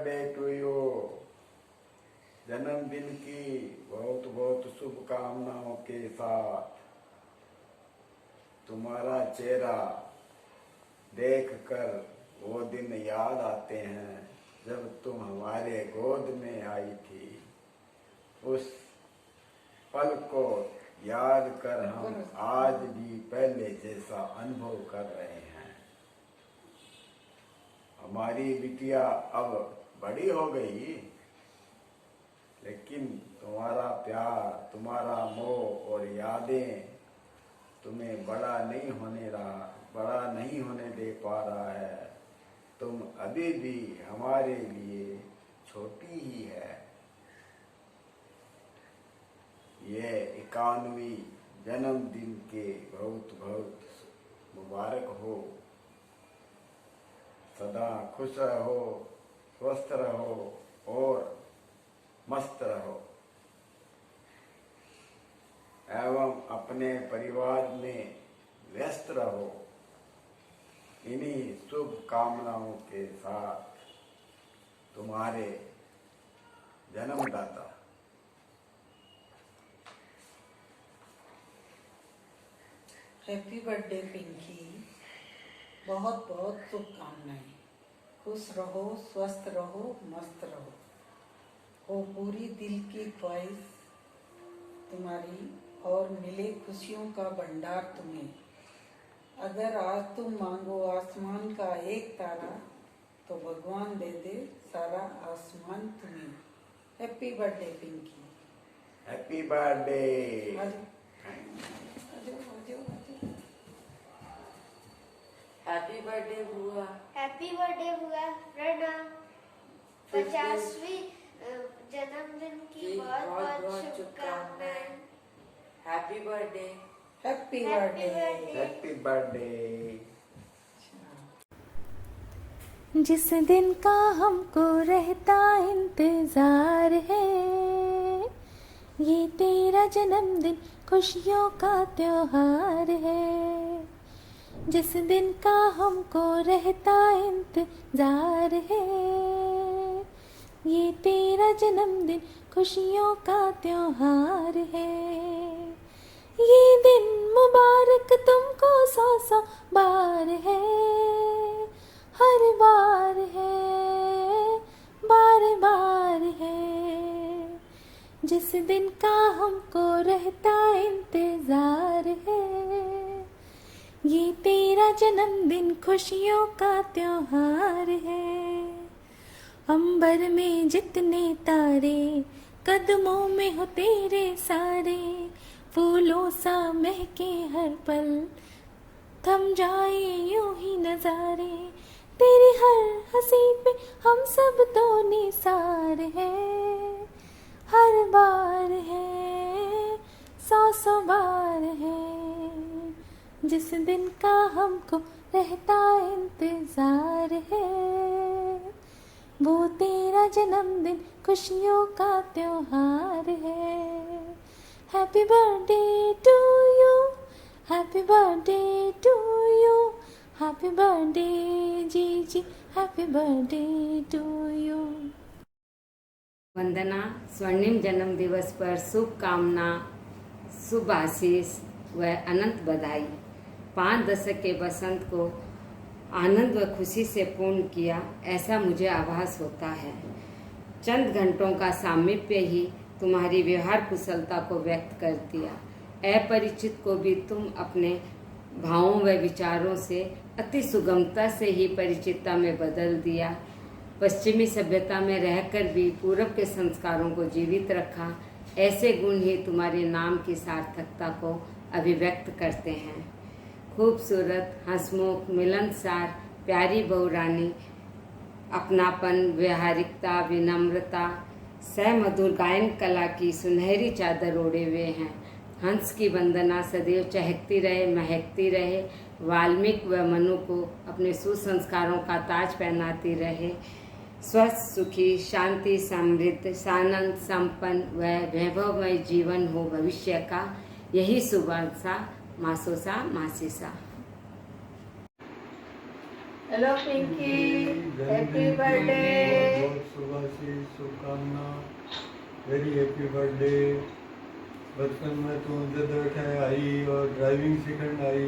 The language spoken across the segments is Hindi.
Birthday to you. जन्मदिन की बहुत बहुत शुभकामनाओं के साथ। तुम्हारा चेहरा देखकर वो दिन याद आते हैं जब तुम हमारे गोद में आई थी। उस पल को याद कर हम आज भी पहले जैसा अनुभव कर रहे हैं। हमारी बिटिया अब बड़ी हो गई, लेकिन तुम्हारा प्यार, तुम्हारा मोह और यादें तुम्हें बड़ा नहीं होने दे पा रहा है। तुम अभी भी हमारे लिए छोटी ही है। ये 91वीं जन्मदिन के बहुत बहुत मुबारक हो। सदा खुश रहो, स्वस्थ रहो और मस्त रहो एवं अपने परिवार में व्यस्त रहो। इन्हीं शुभ कामनाओं के साथ तुम्हारे जन्मदाता। हैप्पी बर्थडे पिंकी, बहुत बहुत शुभकामनाएं। खुश रहो, स्वस्थ रहो, मस्त रहो। हो पूरी दिल की ख्वाहिश तुम्हारी और मिले खुशियों का भंडार तुम्हें। अगर आज तुम मांगो आसमान का एक तारा, तो भगवान दे दे सारा आसमान तुम्हें। Happy birthday Pinky. Happy birthday. Happy birthday बुआ। हैप्पी बर्थडे बुआ। प्रणाम। 50वीं जन्मदिन की बहुत बहुत शुभकामनाएं। Happy birthday. Happy birthday. Happy birthday. जिस दिन का हमको रहता इंतजार है, ये तेरा जन्मदिन खुशियों का त्योहार है। जिस दिन का हमको रहता इंतजार है, ये तेरा जन्मदिन खुशियों का त्योहार है। ये दिन मुबारक तुमको 100 बार है, हर बार है, बार बार है। जिस दिन का हमको रहता इंतजार है, ये तेरा जन्मदिन खुशियों का त्योहार है। अंबर में जितने तारे, कदमों में हो तेरे सारे। फूलों सा महके हर पल, थम जाए यूं ही नजारे। तेरी हर हंसी पे हम सब तो निसार है, हर बार है, 100 बार है। जिस दिन का हमको रहता इंतजार है, वो तेरा जन्मदिन खुशियों का त्योहार है। Happy birthday to you, happy birthday to you, happy birthday जी, happy birthday to you. Vandana स्वर्णिम जन्म दिवस पर शुभकामना, शुभ आशीष व अनंत बधाई। 5 दशक के बसंत को आनंद व खुशी से पूर्ण किया, ऐसा मुझे आभास होता है। चंद घंटों का सामीप्य ही तुम्हारी व्यवहार कुशलता को व्यक्त कर दिया। अपरिचित को भी तुम अपने भावों व विचारों से अति सुगमता से ही परिचितता में बदल दिया। पश्चिमी सभ्यता में रहकर भी पूर्व के संस्कारों को जीवित रखा। ऐसे गुण ही तुम्हारे नाम की सार्थकता को अभिव्यक्त करते हैं। खूबसूरत, हंसमुख, मिलनसार, प्यारी बहुरानी, अपनापन, व्यवहारिकता, विनम्रता, सहमधुर गायन कला की सुनहरी चादर ओढ़े हुए हैं। हंस की वंदना सदैव चहकती रहे, महकती रहे। वाल्मीकि व मनु को अपने सुसंस्कारों का ताज पहनाती रहे। स्वस्थ, सुखी, शांति, समृद्ध, सानंद, संपन्न व वैभवमय जीवन हो भविष्य का, यही शुभाशा मासोसा मासीसा। Hello Pinky, happy birthday. बहुत शुभाशीष शुभकामना, वेरी हैप्पी बर्थडे। बचपन में तू जब बैठे आई और ड्राइविंग सीखण आई,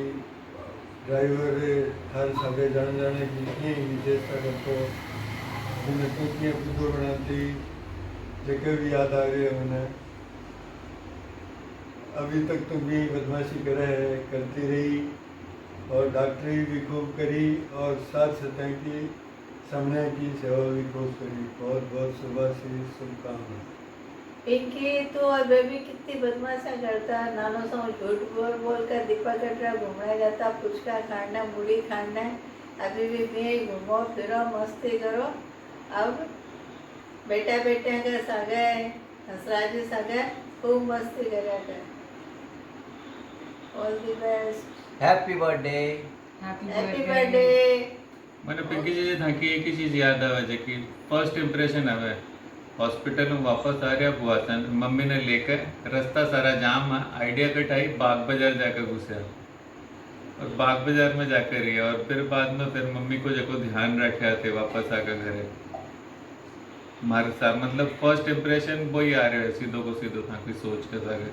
ड्राइवर थार सागे जाने जाने की कीअं विशेषता करतो, मैंने तू कीअं बुद्धो बनाती, जेके भी याद आ गए मैंने। अभी तक तुम भी बदमाशी करती रही और डॉक्टरी भी खूब करी और साथ सतह की सामने की सेवा भी खूब करी। बहुत बहुत शुभाशीष शुभकामना। पिंकी, तू और बेबी कितनी बदमाशियां करता, नानो सो झूठ बोल बोल कर दीपा कटरा घूमने जाता, पुचका खाना, मूली खाना। अभी भी मैं घूमो फिरो मस्ती करो। अब बेटा बेटे का सगे हंसराजी सगे खूब मस्ती करा कर। All the best, happy birthday. Happy birthday. મને પિંકી जी થાકી एक ही चीज याद आवे છે कि फर्स्ट इम्प्रेशन आवे हॉस्पिटल में वापस आ रहा बुआ सन मम्मी ने लेकर रास्ता सारा जाम आइडिया कट आई बाग बाजार जाकर घुसे और बाग बाजार में जाकर रही और फिर बाद में फिर मम्मी को जो ध्यान रखे थे वापस आकर घरे मारे साथ मतलब फर्स्ट इम्प्रेशन वही आ रहे है सीधो को सीधो था कोई सोच के सागे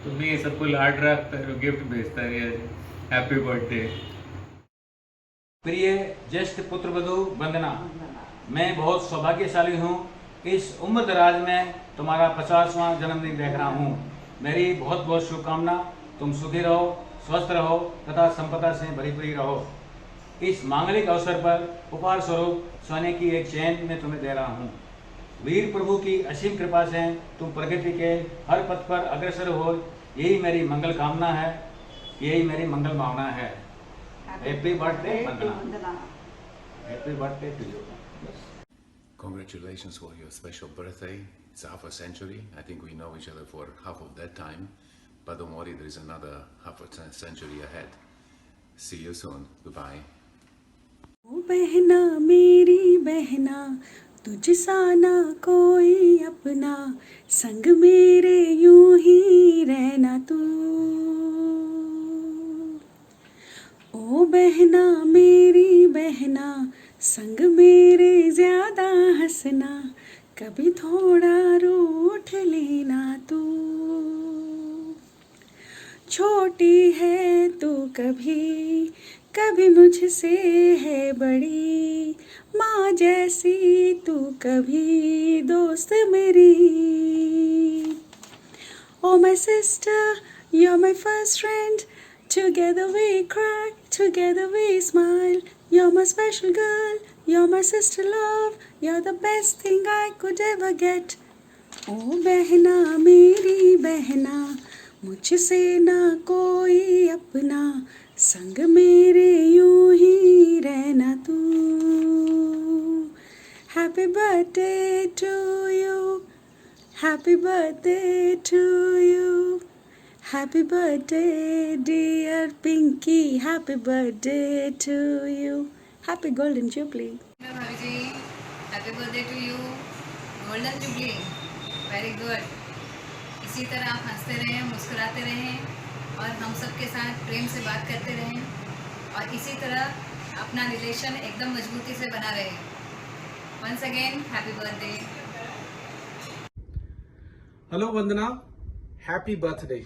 तो मैं ये सबको लाड रखता है गिफ्ट भेजता है हैप्पी बर्थडे। प्रिय ज्येष्ठ पुत्रवधू वंदना, मैं बहुत सौभाग्यशाली हूँ इस उम्र दराज में तुम्हारा 50वां जन्मदिन देख रहा हूँ। मेरी बहुत बहुत शुभकामना, तुम सुखी रहो, स्वस्थ रहो तथा संपदा से भरी भरी रहो। इस मांगलिक अवसर पर उपहार स्वरूप सोने की एक चैन मैं तुम्हें दे रहा हूँ। वीर प्रभु की असीम कृपा से तुम प्रगति के हर पथ पर अग्रसर हो, यही मेरी मंगल कामना है, यही मेरी मंगल भावना है। Happy birthday Vandana. Happy birthday to you. Congratulations for your special birthday. It's half a century. I think we know each other for half of that time. But don't worry, there is another half a century ahead. See you soon. Goodbye. ओ बहना मेरी बहना, तुझसा ना कोई अपना, संग मेरे यूं ही रहना तू। ओ बहना मेरी बहना, संग मेरे ज्यादा हंसना, कभी थोड़ा रूठ लेना तू। छोटी है तू कभी कभी मुझसे है बड़ी, माँ जैसी तू कभी दोस्त मेरी। Oh my sister, you're my first friend. Together we cry, together we smile. You're my special girl, you're my sister love. You're the best thing I could ever get. ओ बहना मेरी बहना, मुझसे ना कोई अपना, संग मेरे यूं ही रहना तू। Happy birthday to you, happy birthday to you, happy birthday dear Pinky, happy birthday to you, happy golden jubilee। भाभी जी, happy birthday to you, golden jubilee, very good. इसी तरह आप हंसते रहें, मुस्कुराते रहें और हम सब के साथ प्रेम से बात करते रहें और इसी तरह अपना रिलेशन एकदम मजबूती से बना रहे। Once again happy birthday. Hello Vandana, happy birthday.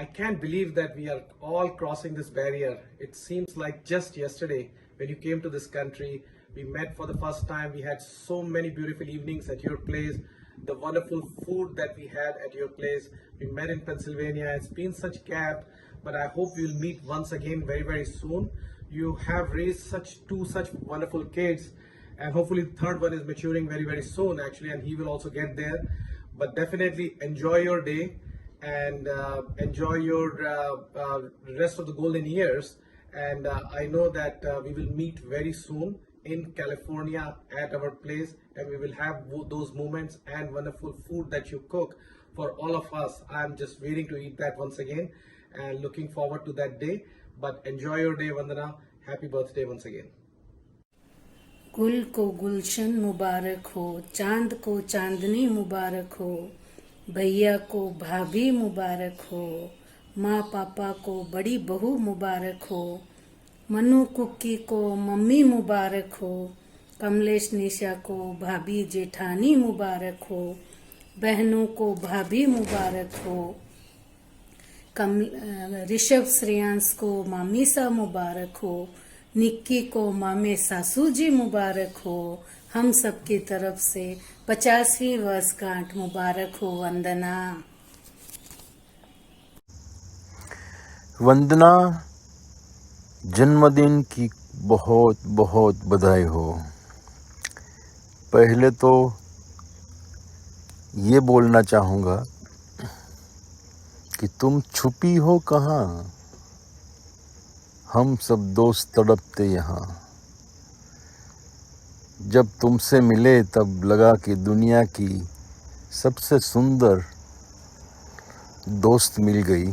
I can't believe that we are all crossing this barrier. It seems like just yesterday when you came to this country, we met for the first time. We had so many beautiful evenings at your place, the wonderful food that we had at your place. We met in Pennsylvania. It's been such gap, but I hope we'll meet once again very, very soon. You have raised two such wonderful kids, and hopefully the third one is maturing very, very soon actually, and he will also get there. But definitely enjoy your day and enjoy your rest of the golden years. And I know that we will meet very soon in California at our place, and we will have those moments and wonderful food that you cook for all of us. I'm just waiting to eat that once again and looking forward to that day. But enjoy your day, Vandana. Happy birthday once again. गुल को गुलशन मुबारक हो, चांद को चांदनी मुबारक हो, भैया को भाभी मुबारक हो, माँ पापा को बड़ी बहू मुबारक हो, मनु कुकी को मम्मी मुबारक हो, कमलेश निशा को भाभी जेठानी मुबारक हो, बहनों को भाभी मुबारक हो, ऋषभ श्रेयांश को मामी सा मुबारक हो, निक्की को मामे सासू जी मुबारक हो। हम सब की तरफ से 50वीं वर्षगांठ मुबारक हो। वंदना। वंदना, जन्मदिन की बहुत बहुत बधाई हो। पहले तो ये बोलना चाहूँगा कि तुम छुपी हो कहाँ, हम सब दोस्त तड़पते यहाँ। जब तुमसे मिले तब लगा कि दुनिया की सबसे सुंदर दोस्त मिल गई,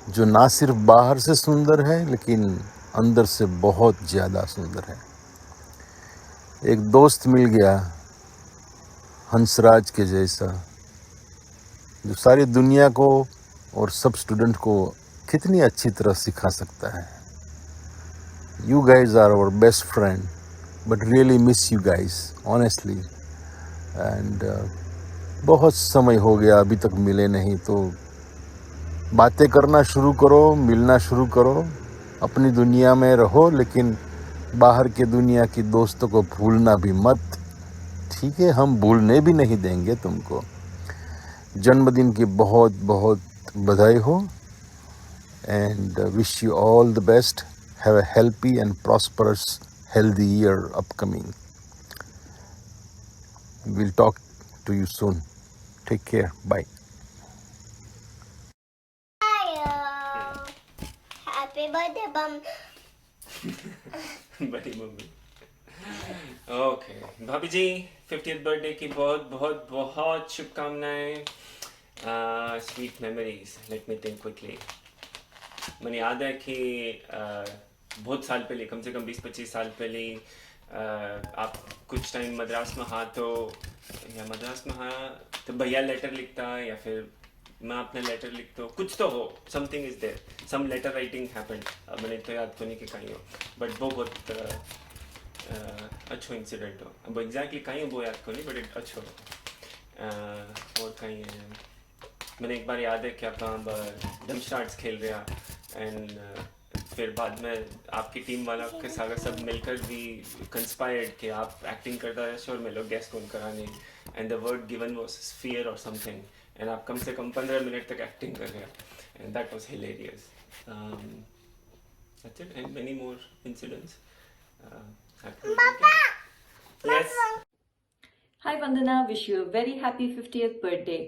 जो ना सिर्फ बाहर से सुंदर है लेकिन अंदर से बहुत ज़्यादा सुंदर है। एक दोस्त मिल गया हंसराज के जैसा, जो सारी दुनिया को और सब स्टूडेंट को कितनी अच्छी तरह सिखा सकता है। You guys are our best friend, but really miss you guys, honestly. And बहुत समय हो गया अभी तक मिले नहीं, तो बातें करना शुरू करो, मिलना शुरू करो, अपनी दुनिया में रहो, लेकिन बाहर के दुनिया की दोस्तों को भूलना भी मत, ठीक है? हम भूलने भी नहीं देंगे तुमको। जन्मदिन की बहुत बहुत बधाई हो, and wish you all the best. Have a healthy and prosperous, healthy year upcoming. We'll talk to you soon. Take care. Bye. Happy birthday, Bum. बड़ी मम्मी। ओके भाभी जी, 50th बर्थडे की बहुत बहुत बहुत शुभकामनाएं। Sweet memories. Let me think quickly. मुझे याद है कि बहुत साल पहले, कम से कम 20-25 साल पहले, आप कुछ टाइम मद्रास में हाँ तो, या मद्रास में हाँ तो भैया लेटर लिखता, या फिर मैं अपना लेटर लिखता, कुछ तो हो, something is there, some letter writing happened. मैंने तो याद तो नहीं कि कहीं हो, बट वो बहुत अच्छो इंसिडेंट हो। अब एग्जैक्टली कहीं वो याद को नहीं, बट अच्छो हो। और कहीं मैंने एक बार याद है कि आप डमस्टार्ट्स खेल रहा, एंड फिर बाद में आपकी टीम वाला के साथ सब मिलकर भी कंस्पायर्ड कि आप एक्टिंग करता है शोर में लोग गेस्ट कौन कराने, and the word given was fear और समथिंग, एंड आप कम से कम 15 मिनट तक एक्टिंग कर रहे हैं, and that was hilarious. That's it, and many more incidents. Yes. Hi Vandana, wish you a very happy 50th birthday.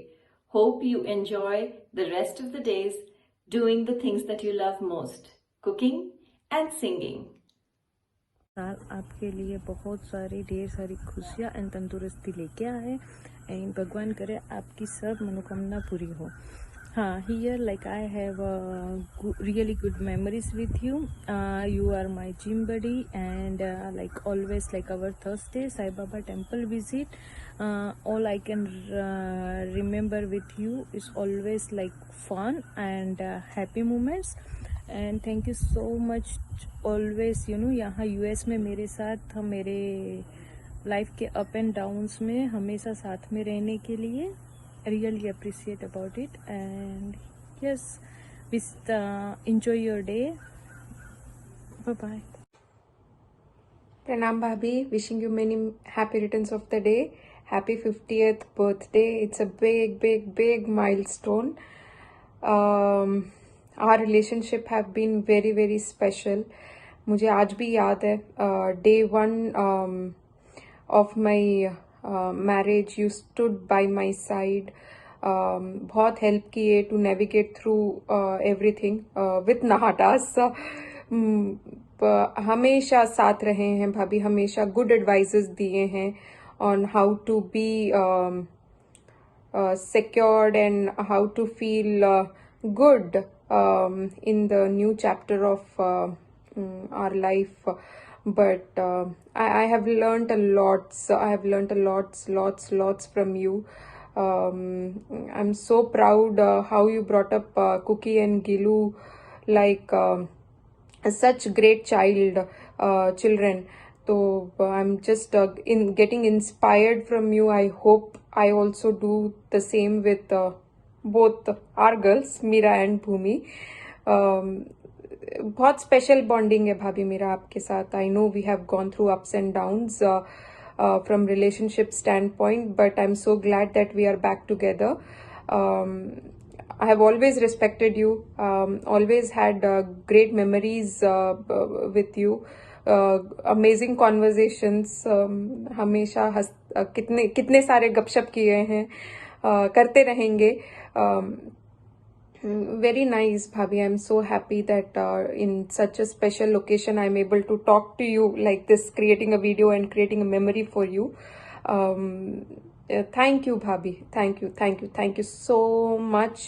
Hope you enjoy the rest of the days doing the things that you love most, cooking and singing. आपके लिए बहुत सारी ढेर सारी खुशियाँ एंड तंदुरुस्ती लेके आए, एंड भगवान करे आपकी सब मनोकामना पूरी हो। हाँ, here like I have really good memories with you. You are my gym buddy, and like always, like our Thursday Sai Baba temple visit, all I can remember with you is always like fun and happy moments. And thank you so much always, you know, यहाँ US में मेरे साथ, मेरे लाइफ के अप एंड डाउन्स में हमेशा साथ में रहने के लिए। Really appreciate about it, and yes, enjoy your day. Bye bye. Pranam Bhabhi, wishing you many happy returns of the day. Happy 50th birthday. It's a big, big, big milestone. Our relationship have been very, very special. मुझे आज भी याद है day 1 of my marriage, you stood by my side. बहुत हेल्प किए to navigate through everything with नहाटास। हमेशा साथ रहे हैं भाभी, हमेशा गुड एडवाइजेस दिए हैं on how to be secured and how to feel good in the new chapter of our life. But I have learned a lot. So I have learned a lots from you. I'm so proud how you brought up Cookie and Gilu like such great children. So I'm just in getting inspired from you. I hope I also do the same with both our girls, Meera and Bhumi. बहुत स्पेशल बॉन्डिंग है भाभी मेरा आपके साथ. I know we have gone through ups and downs from relationship standpoint, but I'm so glad that we are back together. I have always respected you, always had great memories with you, amazing conversations. हमेशा कितने सारे गपशप किए हैं, करते रहेंगे. Very nice, Bhabhi. I'm so happy that in such a special occasion I'm able to talk to you like this, creating a video and creating a memory for you. Thank you, Bhabhi. Thank you so much.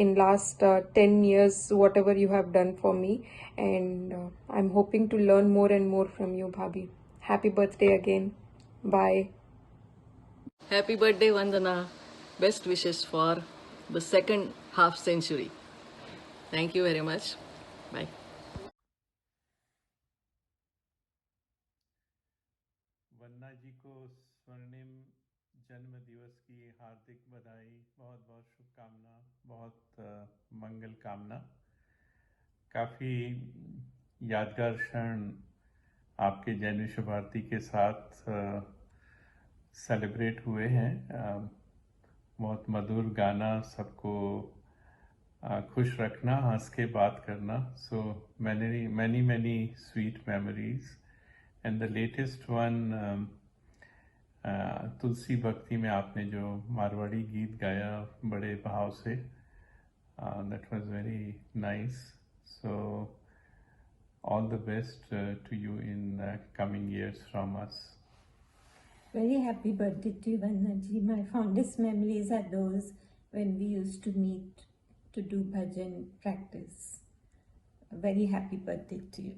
In last 10 years, whatever you have done for me, and I'm hoping to learn more and more from you, Bhabhi. Happy birthday again. Bye. Happy birthday, Vandana. Best wishes for the second half century. Thank you very much. Bye. वंदना जी को स्वर्णिम जन्म दिवस की हार्दिक बधाई, बहुत बहुत शुभकामना, बहुत मंगल कामना. काफ़ी यादगार क्षण आपके जैन विश्व भारती के साथ सेलिब्रेट हुए हैं. बहुत मधुर गाना, सबको खुश रखना, हंस के बात करना. सो many sweet memories. And the latest one, तुलसी भक्ति में आपने जो मारवाड़ी गीत गाया बड़े भाव से, that was very nice. So all the best to you in coming years from us. Very happy birthday to you, Vandana ji. My fondest memories are those when we used to meet to do bhajan practice. A very happy birthday to you.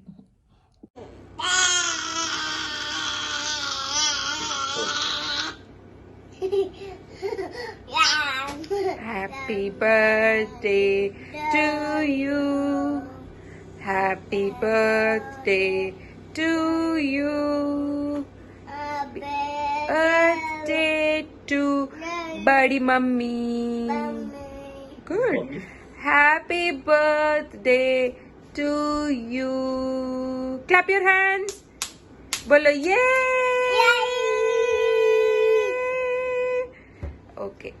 Happy birthday to you. Happy birthday to you. Birthday to Badi Mummy. Good. Happy birthday to you. Clap your hands. Bolo yay. Okay.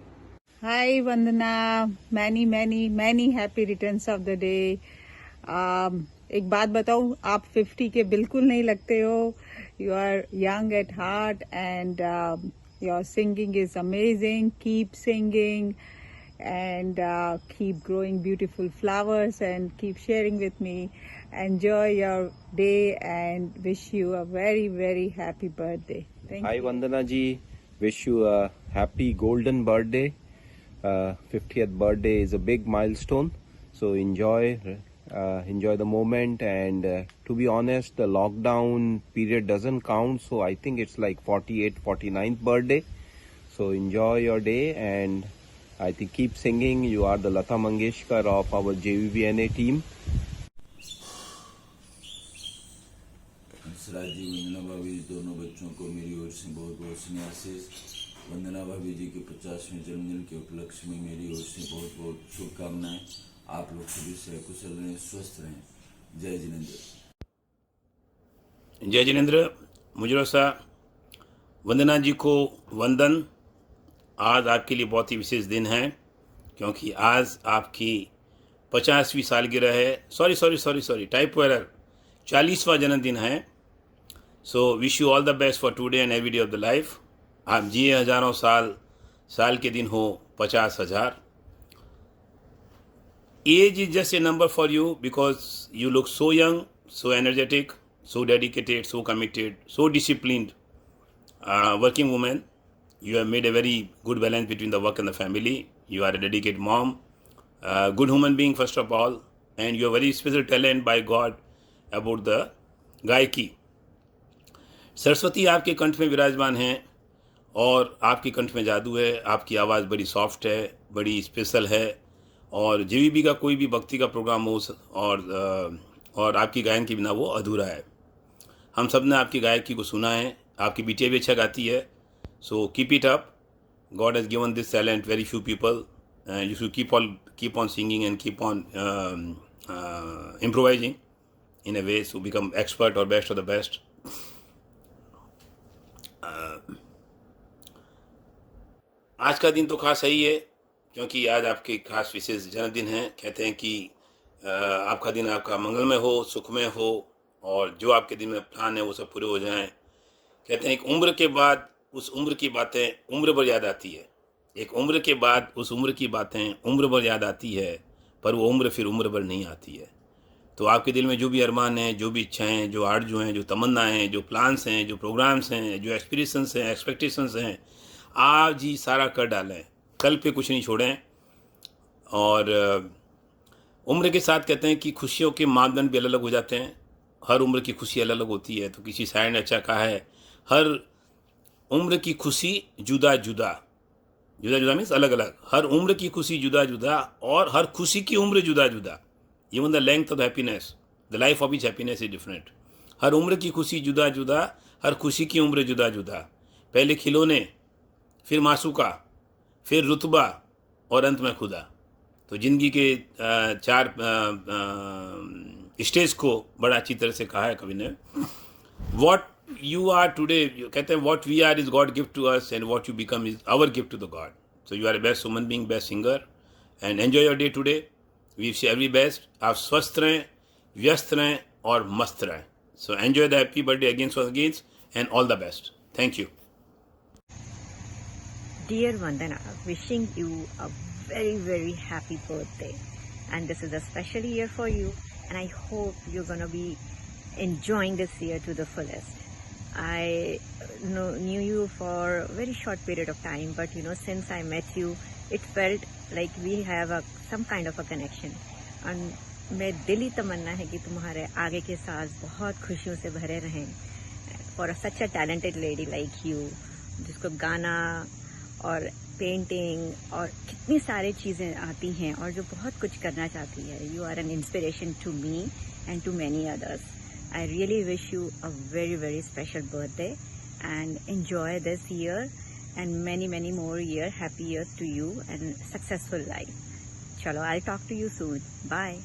Hi Vandana, many happy returns of the day. एक बात बताऊं, आप 50 के बिल्कुल नहीं लगते हो. You are young at heart and your singing is amazing. Keep singing and keep growing beautiful flowers and keep sharing with me. Enjoy your day and wish you a very happy birthday. Thank Hi you. Vandana ji, wish you a happy golden birthday. 50th birthday is a big milestone, so enjoy the moment. And to be honest, the lockdown period doesn't count, so I think it's like 49th birthday. So enjoy your day, and I think keep singing. You are the Lata Mangeshkar of our JVBNA team. Hansraj ji, वंदना भाभी, दोनों बच्चों को मेरी ओर से बहुत बहुत स्नेहाशीष. वंदना भाभी जी के 50वें जन्मदिन के उपलक्ष्य में मेरी ओर से बहुत बहुत शुभकामनाएं. आप लोग सभी से कुशल रहें, स्वस्थ रहें. जय जिनेंद्र. जय जिनेंद्र. मुजरोसा वंदना जी को वंदन. आज आपके लिए बहुत ही विशेष दिन है, क्योंकि आज आपकी 50वीं सालगिरह है. Sorry typo error. 40वां जन्मदिन है. So wish you all the best for today and every day of the life. आप जिए हजारों साल के दिन हो 50,000. Age is just a number for you because you look so young, so energetic, so dedicated, so committed, so disciplined. Working woman, you have made a very good balance between the work and the family. You are a dedicated mom, good human being first of all, and you have very special talent by God about the गायकी. सरस्वती आपके कंठ में विराजमान हैं और आपके कंठ में जादू है. आपकी आवाज़ बड़ी सॉफ्ट है, बड़ी स्पेशल है और JVB का कोई भी भक्ति का प्रोग्राम हो और आपकी गायन के बिना वो अधूरा है। हम सब ने आपकी गायकी को सुना है, आपकी बिटिया भी अच्छा गाती है, so keep it up. God has given this talent very few people, and you should keep on singing and keep on improvising in a way to become expert or best of the best. आज का दिन तो खास है ही है, क्योंकि आज आपके खास विशेष जन्मदिन है। कहते हैं कि आपका दिन आपका मंगलमय हो, सुखमय हो, और जो आपके दिन में प्लान है वो सब पूरे हो जाएं। कहते हैं एक उम्र के बाद उस उम्र की बातें उम्र भर याद आती है, एक उम्र के बाद उस उम्र की बातें उम्र भर याद आती है, पर वो उम्र फिर उम्र भर नहीं आती है। तो आपके दिल में जो भी अरमान हैं, जो भी इच्छाएं हैं, जो आरज़ू हैं, जो तमन्नाएं हैं, जो प्लान्स हैं, जो प्रोग्राम्स हैं, जो एस्पिरेशंस हैं, एक्सपेक्टेशंस हैं, आज ही सारा कर डालें, कल पे कुछ नहीं छोड़ें। और उम्र के साथ कहते हैं कि खुशियों के मानदंड भी अलग अलग हो जाते हैं, हर उम्र की खुशी अलग अलग होती है। तो किसी शायर ने अच्छा कहा है, हर उम्र की खुशी जुदा जुदा, जुदा जुदा मीन्स अलग अलग, हर उम्र की खुशी जुदा जुदा और हर खुशी की उम्र जुदा जुदा। Even the length of the happiness, the life of each happiness is different. हर उम्र की खुशी जुदा जुदा, हर खुशी की उम्र जुदा जुदा। पहले खिलौने, फिर मासूका, फिर रुतबा और अंत में खुदा। तो ज़िंदगी के चार स्टेज को बड़ा अच्छी तरह से कहा है कवि ने। वॉट you are today, कहते हैं what we are is God gift to us and what you become is our gift to the God. So you are a best human being, best singer, and enjoy your day today. We wish you every best. आप स्वस्थ रहें, व्यस्त रहें और मस्त रहें. So enjoy the happy birthday again and all the best. Thank you. Dear Vandana, wishing you a very, very happy birthday. And this is a special year for you, and I hope you're going to be enjoying this year to the fullest. I knew you for a very short period of time, but since I met you, it felt like we have some kind of a connection. And मेरी दिली तमन्ना है कि तुम्हारे आगे के साल बहुत खुशियों से भरे रहें। For such a talented lady like you, जिसको गाना और पेंटिंग और कितनी सारी चीज़ें आती हैं और जो बहुत कुछ करना चाहती है, you are an inspiration to me and to many others. I really wish you a very, very special birthday and enjoy this year and many, many more years, happy years to you and successful life. Chalo, I'll talk to you soon. Bye.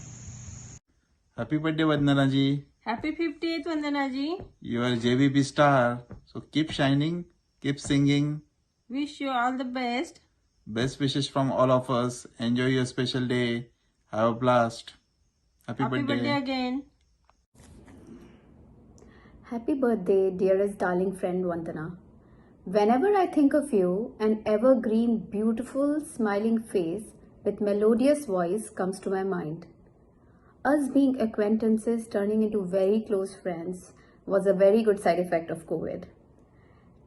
Happy birthday, Vandana ji. Happy 50th, Vandana ji. You are a JVP star. So keep shining, keep singing. Wish you all the best. Best wishes from all of us. Enjoy your special day. Have a blast. Happy birthday. Happy birthday again. Happy birthday, dearest darling friend Vandana. Whenever I think of you, an evergreen, beautiful, smiling face with melodious voice comes to my mind. Us being acquaintances turning into very close friends was a very good side effect of COVID.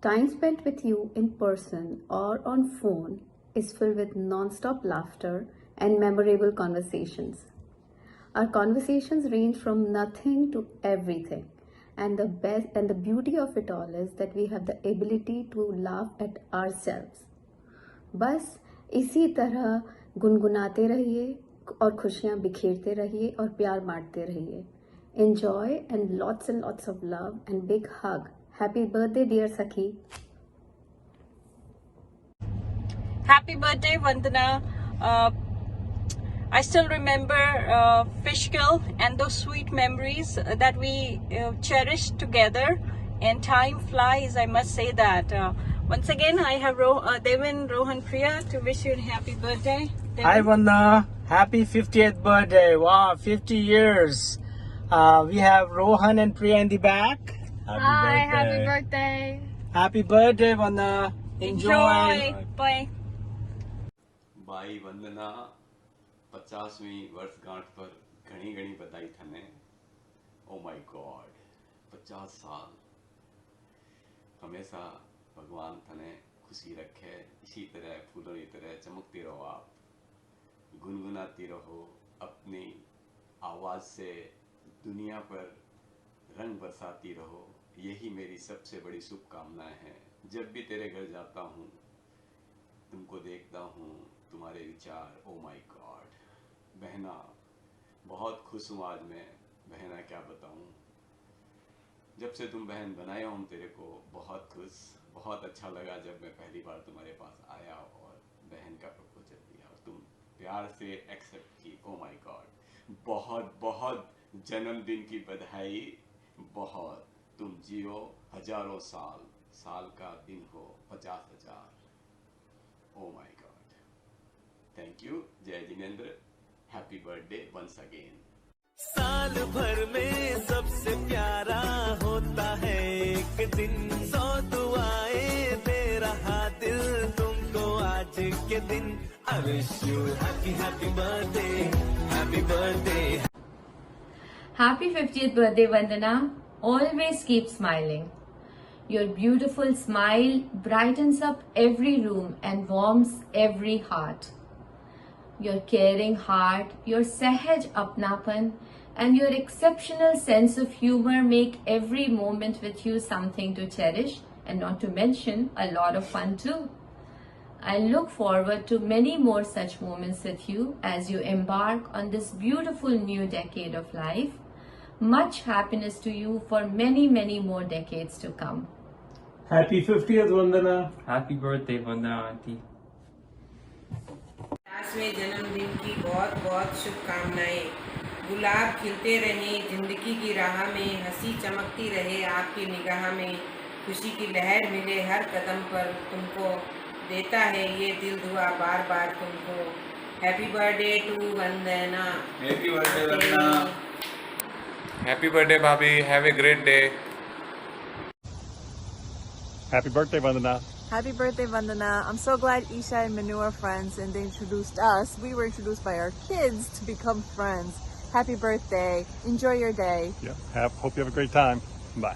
Time spent with you in person or on phone is filled with non-stop laughter and memorable conversations. Our conversations range from nothing to everything. And the best and the beauty of it all is that we have the ability to laugh at ourselves. बस इसी तरह गुनगुनाते रहिए और खुशियाँ बिखेरते रहिए और प्यार बांटते रहिए. Enjoy and lots of love and big hug. Happy birthday, dear Sakhi. Happy birthday, Vandana. I still remember Fishkill and those sweet memories that we cherished together, and time flies, I must say that. Once again, I have Devin, Rohan, Priya to wish you a happy birthday. Devin. Hi Vandana, happy 50th birthday. Wow, 50 years. We have Rohan and Priya in the back. Happy birthday. Happy birthday, Vandana. Enjoy. Bye. भाई वंदना 50वीं वर्षगांठ पर घणी घणी बधाई थने। ओ माय गॉड, 50 साल। हमेशा भगवान थने खुशी रखे, इसी तरह फूलों की तरह चमकती रहो, आप गुनगुनाती रहो, अपनी आवाज़ से दुनिया पर रंग बरसाती रहो। यही मेरी सबसे बड़ी शुभकामनाएं हैं। जब भी तेरे घर जाता हूँ, तुमको देखता हूँ, तुम्हारे विचार, ओ माय गॉड, बहना, बहुत खुश हूँ आज मैं। बहना क्या बताऊँ, जब से तुम बहन बनाए हो हम तेरे को बहुत खुश, बहुत अच्छा लगा जब मैं पहली बार तुम्हारे पास आया और बहन का प्रपोजल दिया और तुम प्यार से एक्सेप्ट की। ओ माय गॉड, बहुत बहुत जन्मदिन की बधाई। बहुत, तुम जियो हजारों साल, साल का दिन हो 50,000। Oh my god, thank you. जय Jinendra, happy birthday once again. साल भर में सबसे प्यारा होता है एक दिन, 100 दुआएं दे रहा दिल तुमको आज के दिन। I wish you happy happy birthday, happy birthday. Happy 50th birthday, Vandana. Always keep smiling. Your beautiful smile brightens up every room and warms every heart. Your caring heart, your sahaj apnapan, and your exceptional sense of humor make every moment with you something to cherish, and not to mention a lot of fun too. I look forward to many more such moments with you as you embark on this beautiful new decade of life. Much happiness to you for many, many more decades to come. Happy 50th Vandana. Happy birthday Vandana auntie. 50वें जन्मदिन की बहुत बहुत शुभकामनाएं। गुलाब खिलते रहे जिंदगी की राह में, हंसी चमकती रहे आपकी निगाह में, खुशी की लहर मिले हर कदम पर तुमको, देता है ये दिल दुआ बार बार तुमको। Happy birthday to Vandana. Happy birthday Vandana. Happy birthday भाभी, have a great day. Happy birthday, Vandana. Happy birthday, Vandana. I'm so glad Isha and Manu are friends and they introduced us. We were introduced by our kids to become friends. Happy birthday. Enjoy your day. Yeah. Hope you have a great time. Bye.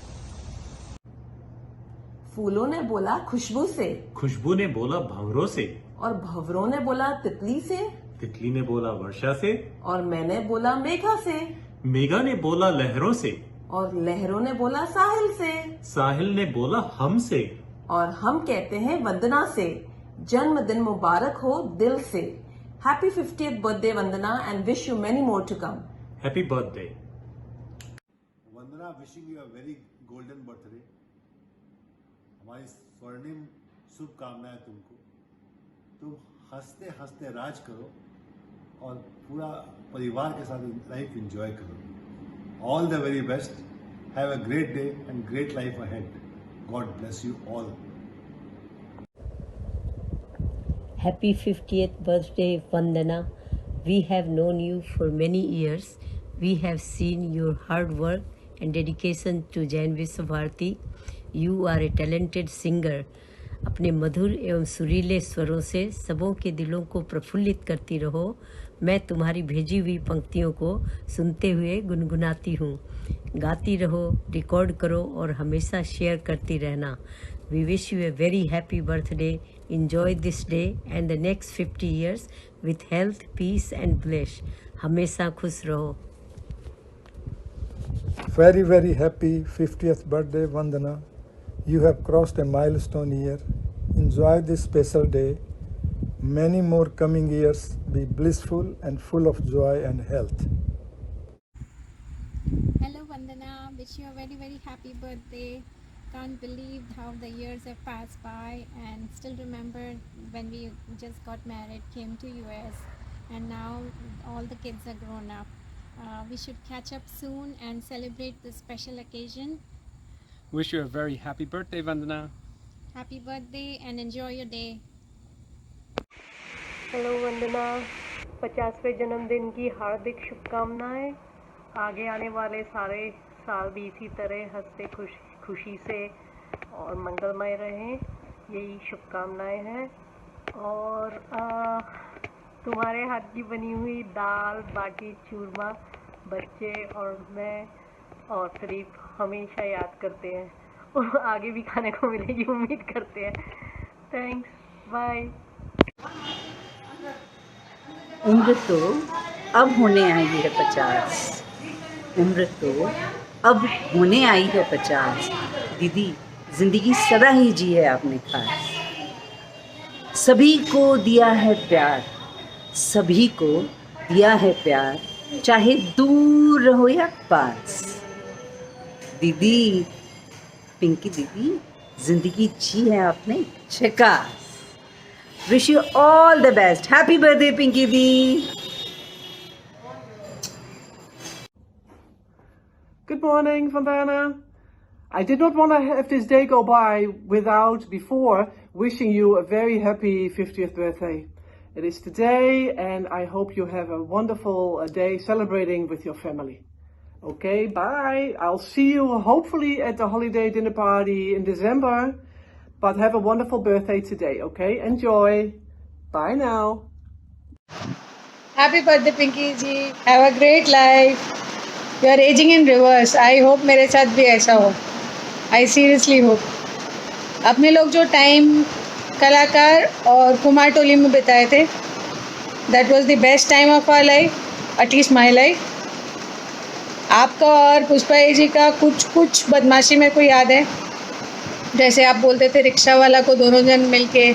फूलों ने बोला खुशबू से, खुशबू ने बोला भंवरों से, और भंवरों ने बोला तितली से, तितली ने बोला वर्षा से, और मैंने बोला मेघा से, मेघा ने बोला लहरों से, और लहरों ने बोला साहिल से, साहिल ने बोला हम से, और हम कहते हैं वंदना से। जन्मदिन मुबारक हो दिल से। Happy 50th birthday Vandana and wish you many more to come. Happy birthday Vandana, wishing you a very golden birthday. हमारी स्वर्णिम शुभकामनाएं तुमको। तुम हंसते हंसते राज करो और पूरा परिवार के साथ लाइफ एंजॉय करो। All the very best. Have a great day and great life ahead. God bless you all. Happy 50th birthday, Vandana. We have known you for many years. We have seen your hard work and dedication to Jain Viswabharati. You are a talented singer. अपने मधुर एवं सुरीले स्वरों से सबों के दिलों को प्रफुल्लित करती रहो। मैं तुम्हारी भेजी हुई पंक्तियों को सुनते हुए गुनगुनाती हूँ। गाती रहो, रिकॉर्ड करो और हमेशा शेयर करती रहना। We wish you a very happy birthday. Enjoy this day and the next 50 years with health, peace and bless. हमेशा खुश रहो। Very, very happy 50th birthday, Vandana. You have crossed a milestone year. Enjoy this special day. Many more coming years be blissful and full of joy and health. Hello Vandana, wish you a very very happy birthday. Can't believe how the years have passed by and still remember when we just got married, came to US and now all the kids are grown up. We should catch up soon and celebrate this special occasion. Wish you a very happy birthday, Vandana. Happy birthday and enjoy your day. Hello Vandana, 50वें जन्मदिन की हार्दिक शुभकामनाएं। आगे आने वाले सारे साल भी इसी तरह हंसते खुशी से और मंगलमय रहें, यही शुभकामनाएं हैं। और तुम्हारे हाथ की बनी हुई दाल बाटी चूरमा बच्चे और मैं और शरीफ हमेशा याद करते हैं और आगे भी खाने को मिलेगी उम्मीद करते हैं। Thanks, bye. उम्र तो अब होने आई है 50, उम्र तो अब होने आई है 50। दीदी जिंदगी सदा ही जी है आपने खास। सभी को दिया है प्यार, सभी को दिया है प्यार, चाहे दूर रहो या पास। दीदी, पिंकी दीदी, जिंदगी जी है आपने झकास। Wish you all the best. Happy birthday, Pinky Dee. Good morning, Vandana. I did not want to have this day go by without before wishing you a very happy 50th birthday. It is today, and I hope you have a wonderful day celebrating with your family. Okay, bye. I'll see you hopefully at the holiday dinner party in December. But have a wonderful birthday today, okay? Enjoy. Bye now. Happy birthday, Pinky ji. Have a great life. You are aging in reverse. I hope मेरे साथ भी ऐसा हो. I seriously hope. अपने लोग जो टाइम कलाकार और कुमार टोली में बिताए थे, that was the best time of our life, at least my life. आपका और पुष्पा जी का कुछ बदमाशी में कोई याद है? जैसे आप बोलते थे रिक्शा वाला को दोनों जन मिलके,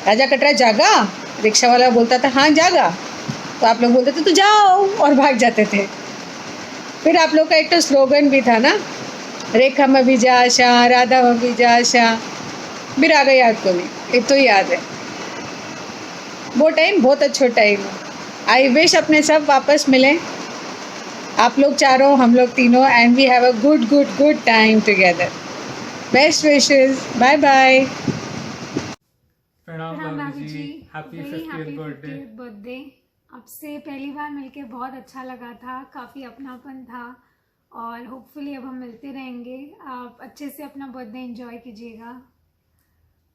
राजा कटरा जागा, रिक्शा वाला बोलता था हाँ जागा, तो आप लोग बोलते थे तो जाओ और भाग जाते थे। फिर आप लोग का एक तो स्लोगन भी था ना, रेखा में भी जा आशा, राधा में भी जा आशा, फिर आ गई याद को नहीं, एक तो याद है। वो टाइम बहुत अच्छा टाइम है। आई विश अपने सब वापस मिलें, आप लोग चारों, हम लोग तीनों, and we have a good time together. Best wishes. Bye bye. प्रणाम भाभी जी, हैप्पी 50th बर्थडे। आपसे पहली बार मिलके बहुत अच्छा लगा था, काफ़ी अपनापन था और होपफुली अब हम मिलते रहेंगे। आप अच्छे से अपना बर्थडे एंजॉय कीजिएगा।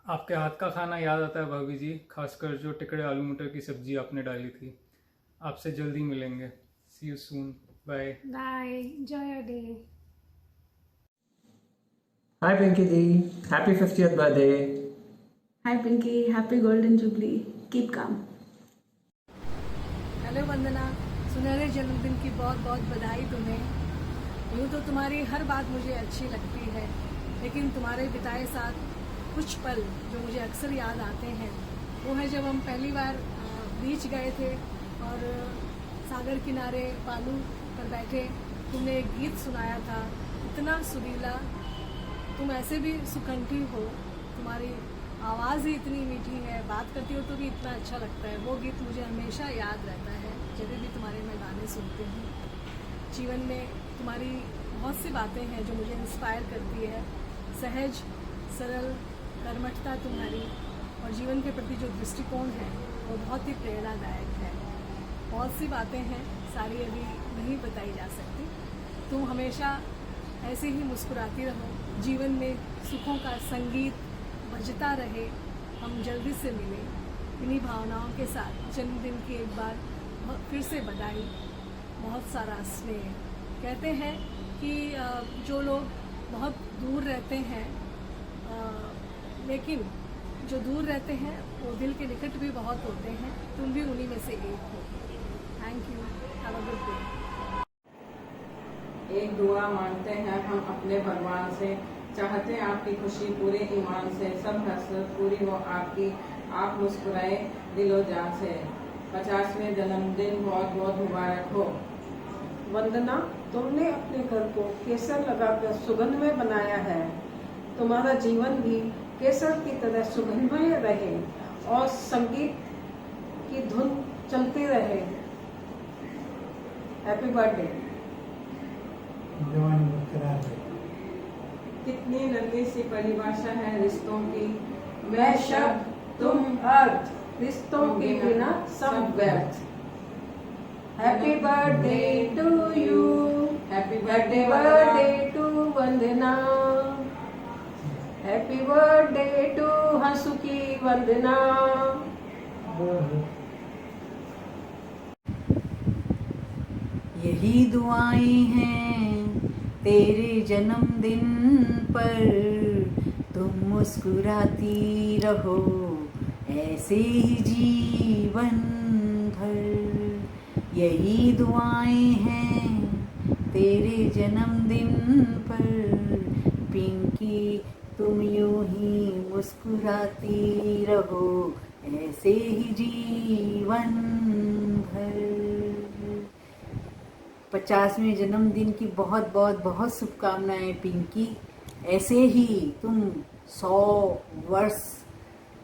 आपके हाथ का खाना याद आता है भाभी जी, खासकर जो टिकड़े आलू मटर की सब्जी आपने डाली थी। आपसे जल्दी मिलेंगे। See you soon. Bye bye, enjoy your day. Hi Pinky Dee, happy 50th birthday. Hi Pinky, happy golden jubilee. Keep calm. Hello Vandana, सुनहरे जन्मदिन की बहुत बहुत बधाई तुम्हें। यूँ तो तुम्हारी हर बात मुझे अच्छी लगती है, लेकिन तुम्हारे बिताए साथ कुछ पल जो मुझे अक्सर याद आते हैं वो है जब हम पहली बार बीच गए थे और सागर किनारे बालू पर बैठे तुमने एक गीत सुनाया था, इतना सुरीला। तुम ऐसे भी सुकंठी हो, तुम्हारी आवाज़ ही इतनी मीठी है, बात करती हो तो भी इतना अच्छा लगता है। वो गीत मुझे हमेशा याद रहता है जब भी तुम्हारे मैं गाने सुनती हूँ। जीवन में तुम्हारी बहुत सी बातें हैं जो मुझे इंस्पायर करती है। सहज सरल कर्मठता तुम्हारी और जीवन के प्रति जो दृष्टिकोण है वो बहुत ही प्रेरणादायक है। बहुत सी बातें हैं, सारी अभी नहीं बताई जा सकती। तुम हमेशा ऐसे ही मुस्कुराती रहो, जीवन में सुखों का संगीत बजता रहे। हम जल्दी से मिले, इन्हीं भावनाओं के साथ जन्मदिन की एक बार फिर से बधाई, बहुत सारा स्नेह। कहते हैं कि जो लोग बहुत दूर रहते हैं, लेकिन जो दूर रहते हैं वो दिल के निकट भी बहुत होते हैं। तुम भी उन्हीं में से एक हो। Thank you, have a good day. एक दुआ मांगते हैं हम अपने भगवान से, चाहते हैं आपकी खुशी पूरे ईमान से, सब हसरत पूरी हो आपकी, आप मुस्कुराए दिलो जान से। 50वें जन्मदिन बहुत बहुत मुबारक हो। वंदना, तुमने अपने घर को केसर लगाकर सुगंधमय बनाया है। तुम्हारा जीवन भी केसर की तरह सुगंधमय रहे और संगीत की धुन चलती रहे। Happy birthday. कितनी नन्ही सी परिभाषा है रिश्तों की, मैं शब्द तुम अर्थ, रिश्तों के बिना सब व्यर्थ। Happy birthday to you, happy birthday to Vandana, happy birthday to हंसुकी वंदना। यही दुआएं हैं तेरे जन्मदिन पर, तुम मुस्कुराती रहो ऐसे ही जीवन भर। यही दुआएं हैं तेरे जन्मदिन पर, पिंकी तुम यूं ही मुस्कुराती रहो ऐसे ही जीवन भर। 50वें जन्मदिन की बहुत बहुत बहुत शुभकामनाएं पिंकी। ऐसे ही तुम 100 वर्ष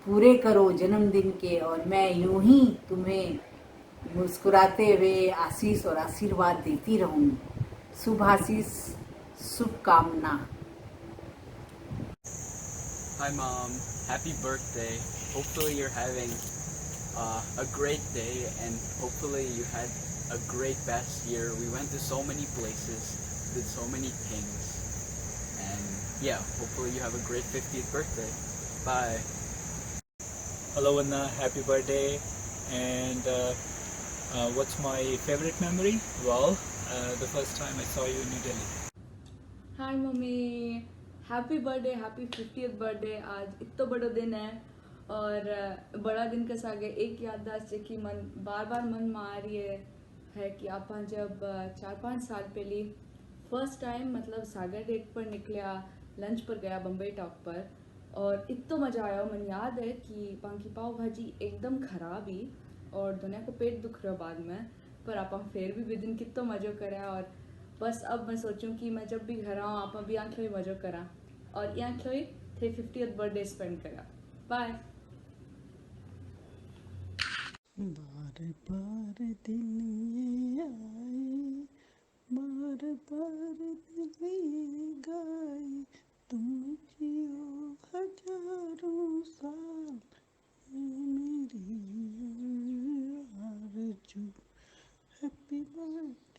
पूरे करो जन्मदिन के, और मैं यूं ही तुम्हें मुस्कुराते हुए आशीष और आशीर्वाद देती रहूं। शुभ आशीष, शुभकामना। Hi Mom, happy birthday. Hopefully you're having a great day, and hopefully you had a great past year. We went to so many places, did so many things, and yeah, hopefully you have a great 50th birthday. Bye. Hello Anna, happy birthday. And what's my favorite memory? Well, the first time I saw you in New Delhi. Hi mummy, happy birthday, happy 50th birthday. आज इतना बड़ा दिन है और बड़ा दिन के सागे एक याददाश्त की मन बार बार मन में आ रही है कि आप जब 4-5 साल पहले फर्स्ट टाइम मतलब सागर डेट पर निकलिया, लंच पर गया बम्बई टॉक पर, और इतना मज़ा आया। मन याद है कि पांकी पाव भाजी एकदम खराब ही और दुनिया को पेट दुख रहा बाद में, पर आप फिर भी दिन कितना मज़ा करा। और बस अब मैं सोचूं कि मैं जब भी घर आऊँ आप भी यहाँ खलोई मज़ा करा और यहाँ खलोई थे 50th बर्थडे स्पेंड करा। बाय। बार बार दिन ये आए, बार बार दिल ये गाए, तुम जियो हजारों साल, ये मेरी आरज़ू। Happy birthday.